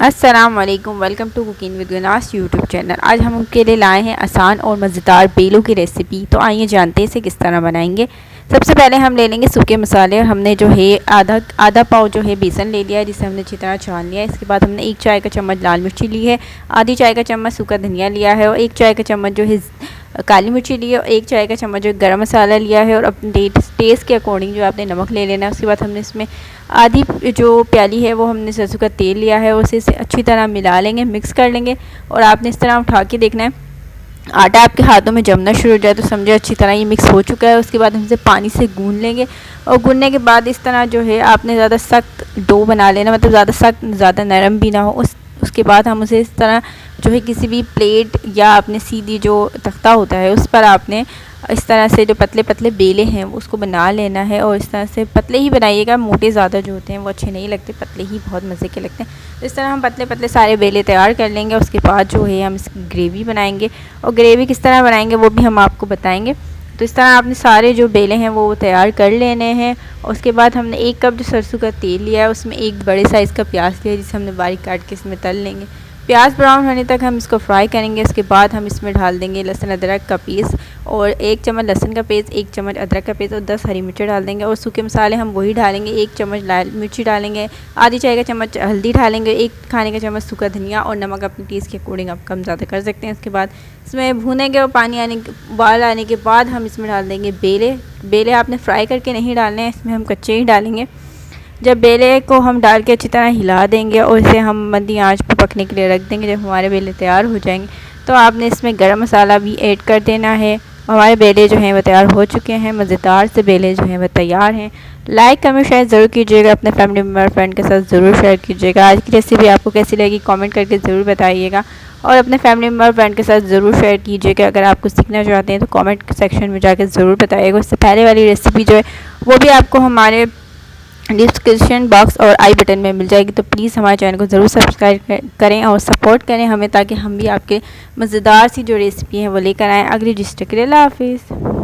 अस्सलाम वालेकुम, welcome to cooking with Gunas YouTube channel. आज हम उनके लिए लाए हैं आसान और मज़ेदार बेलों की रेसिपी। तो आइए जानते हैं इसे किस तरह बनाएंगे। सबसे पहले हम ले लेंगे सूखे मसाले। और हमने जो है आधा पाव जो है बेसन ले लिया है, जिसे हमने अच्छी तरह छान लिया है। इसके बाद हमने 1 चाय का चम्मच लाल मिर्ची ली है, आधी चाय का चम्मच सूखा धनिया लिया है, और 1 चाय का चम्मच जो है काली मिर्ची ली है, और 1 चाय का चम्मच जो गरम मसाला लिया है, और अपने टेस्ट के अकॉर्डिंग जो आपने नमक ले लेना है। उसके बाद हमने इसमें आधी जो प्याली है वो हमने सरसों का तेल लिया है, उसे अच्छी तरह मिला लेंगे, मिक्स कर लेंगे। और आपने इस तरह उठा के देखना है, आटा आपके हाथों में जमना शुरू हो जाए तो समझे अच्छी तरह ये मिक्स हो चुका है। उसके बाद हम इसे पानी से गूंद लेंगे, और गूंदने के बाद इस तरह जो है आपने ज़्यादा सख्त डो बना लेना, मतलब ज़्यादा सख्त ज़्यादा नरम भी ना हो। उसके बाद हम उसे इस तरह जो है किसी भी प्लेट या अपने सीधी जो तख्ता होता है उस पर आपने इस तरह से जो पतले पतले बेले हैं उसको बना लेना है। और इस तरह से पतले ही बनाइएगा, मोटे ज़्यादा जो होते हैं वो अच्छे नहीं लगते, पतले ही बहुत मज़े के लगते हैं। इस तरह हम पतले पतले सारे बेले तैयार कर लेंगे। उसके बाद जो है हम इसकी ग्रेवी बनाएंगे, और ग्रेवी किस तरह बनाएंगे वो भी हम आपको बताएंगे। तो इस तरह आपने सारे जो बेले हैं वो तैयार कर लेने हैं। उसके बाद हमने 1 कप जो सरसों का तेल लिया है उसमें 1 बड़े साइज़ का प्याज लिया है, जिसे हमने बारीक काट के इसमें तल लेंगे। प्याज ब्राउन होने तक हम इसको फ्राई करेंगे। उसके बाद हम इसमें डाल देंगे लहसुन अदरक का पेस्ट, और 1 चम्मच लहसुन का पेस्ट, 1 चम्मच अदरक का पेस्ट, और 10 हरी मिर्ची डाल देंगे। और सूखे मसाले हम वही डालेंगे, 1 चम्मच लाल मिर्ची डालेंगे, आधी चाय का चम्मच हल्दी डालेंगे, 1 खाने का चम्मच सूखा धनिया, और नमक अपनी टेस्ट के अकॉर्डिंग आप कम ज़्यादा कर सकते हैं। उसके बाद इसमें भूनेंगे, और उबाल आने के बाद हम इसमें डाल देंगे बेले आपने फ्राई करके नहीं डालने हैं, इसमें हम कच्चे ही डालेंगे। जब बेले को हम डाल के अच्छी तरह हिला देंगे, और इसे हम मंदी आंच पर पकने के लिए रख देंगे। जब हमारे बेले तैयार हो जाएंगे तो आपने इसमें गरम मसाला भी ऐड कर देना है। हमारे बेले जो हैं वो तैयार हो चुके हैं, मज़ेदार से बेले जो हैं वो तैयार हैं। लाइक कमेंट शेयर ज़रूर कीजिएगा, अपने फैमिली मेम्बर फ्रेंड के साथ ज़रूर शेयर कीजिएगा। आज की रेसिपी आपको कैसी लगी कमेंट करके ज़रूर बताइएगा, और अपने फैमिली मेम्बर फ्रेंड के साथ ज़रूर शेयर कीजिएगा। अगर आप कुछ सीखना चाहते हैं तो कमेंट सेक्शन में जाकर ज़रूर बताइएगा। उससे पहले वाली रेसिपी जो है वो भी आपको हमारे डिस्क्रिप्शन बॉक्स और आई बटन में मिल जाएगी। तो प्लीज़ हमारे चैनल को ज़रूर सब्सक्राइब करें और सपोर्ट करें हमें, ताकि हम भी आपके मज़ेदार सी जो रेसिपी हैं वो लेकर आएँ। अगली डिश तक के लिए अल्लाह हाफिज़।